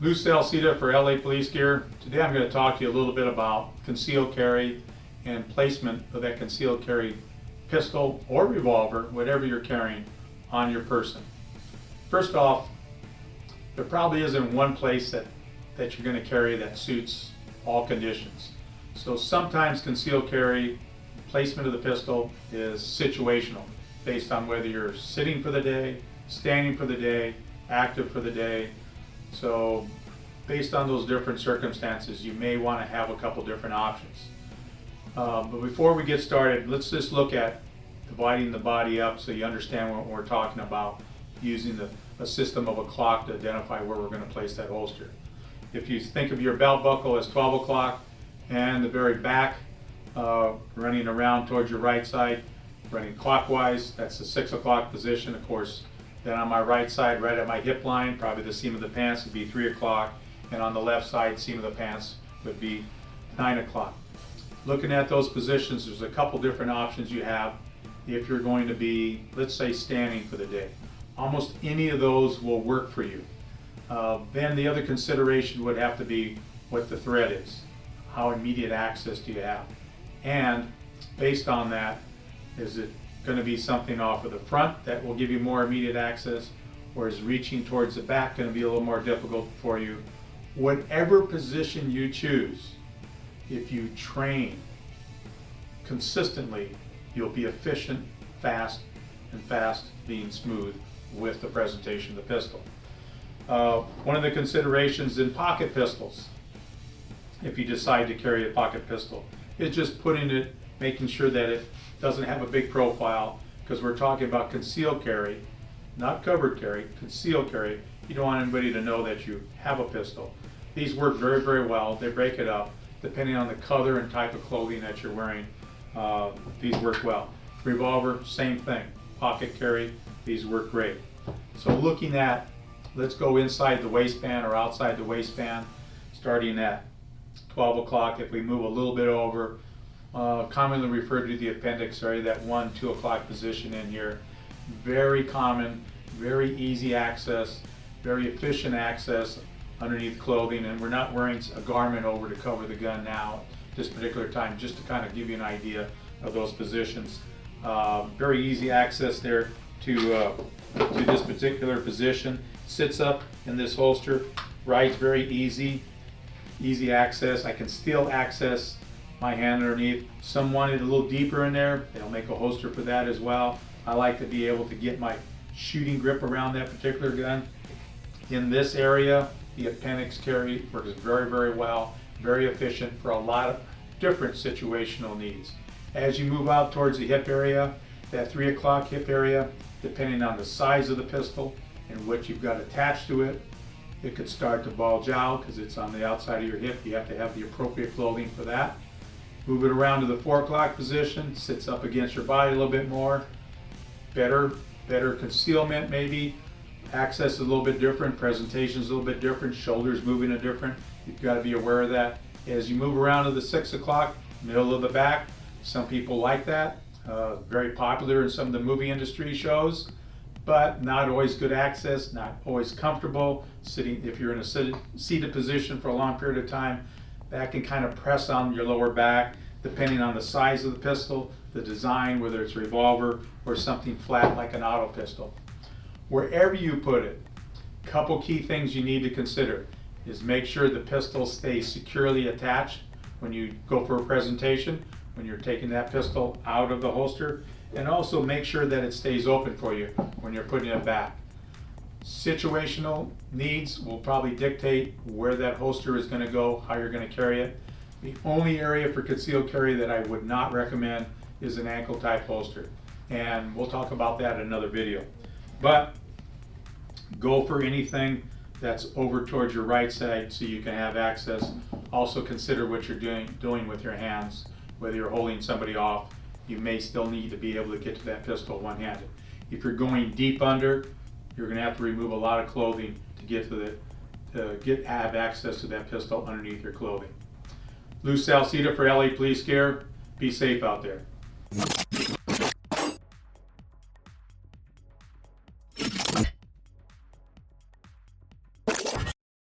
Lou Salseda for LA Police Gear. Today I'm going to talk to you a little bit about concealed carry and placement of that concealed carry pistol or revolver, whatever you're carrying, on your person. First off, there probably isn't one place that you're going to carry that suits all conditions. So sometimes concealed carry, placement of the pistol is situational, based on whether you're sitting for the day, standing for the day, active for the day. So based on those different circumstances, you may want to have a couple different options. But before we get started, let's just look at dividing the body up so you understand what we're talking about, using a system of a clock to identify where we're going to place that holster. If you think of your belt buckle as 12 o'clock and the very back running around towards your right side, running clockwise, that's the 6 o'clock position. Of course, then on my right side, right at my hip line, probably the seam of the pants would be 3 o'clock, and on the left side, seam of the pants would be 9 o'clock. Looking at those positions, there's a couple different options you have if you're going to be, let's say, standing for the day. Almost any of those will work for you. Then the other consideration would have to be what the threat is. How immediate access do you have? And based on that, is it going to be something off of the front that will give you more immediate access, or is reaching towards the back going to be a little more difficult for you? Whatever position you choose, if you train consistently, you'll be efficient, fast, and fast being smooth with the presentation of the pistol. One of the considerations in pocket pistols, if you decide to carry a pocket pistol, is just putting it, making sure that it doesn't have a big profile, because we're talking about concealed carry, not covered carry, concealed carry. You don't want anybody to know that you have a pistol. These work very, very well. They break it up. Depending on the color and type of clothing that you're wearing, these work well. Revolver, same thing. Pocket carry, these work great. So looking at, let's go inside the waistband or outside the waistband, starting at 12 o'clock. If we move a little bit over, commonly referred to the appendix area, that 1, 2 o'clock position in here. Very common, very easy access, very efficient access underneath clothing, and we're not wearing a garment over to cover the gun now this particular time, just to kind of give you an idea of those positions. Very easy access there to this particular position. Sits up in this holster, rides very easy access. I can still access my hand underneath. Some want it a little deeper in there, they'll make a holster for that as well. I like to be able to get my shooting grip around that particular gun. In this area, the appendix carry works very, very well, very efficient for a lot of different situational needs. As you move out towards the hip area, that 3 o'clock hip area, depending on the size of the pistol and what you've got attached to it, it could start to bulge out because it's on the outside of your hip. You have to have the appropriate clothing for that. Move it around to the 4 o'clock position, sits up against your body a little bit more. Better concealment maybe. Access is a little bit different, presentation is a little bit different, shoulders moving a different. You've got to be aware of that. As you move around to the 6 o'clock, middle of the back, some people like that. Very popular in some of the movie industry shows, but not always good access, not always comfortable. Sitting, if you're in a seated position for a long period of time, that can kind of press on your lower back, depending on the size of the pistol, the design, whether it's a revolver or something flat like an auto pistol. Wherever you put it, couple key things you need to consider is make sure the pistol stays securely attached when you go for a presentation, when you're taking that pistol out of the holster, and also make sure that it stays open for you when you're putting it back. Situational needs will probably dictate where that holster is going to go, how you're going to carry it. The only area for concealed carry that I would not recommend is an ankle type holster, and we'll talk about that in another video. But go for anything that's over towards your right side so you can have access. Also consider what you're doing with your hands. Whether you're holding somebody off, you may still need to be able to get to that pistol one-handed. If you're going deep under, you're going to have to remove a lot of clothing to get to have access to that pistol underneath your clothing. Lou Salseda for LA Police Gear. Be safe out there.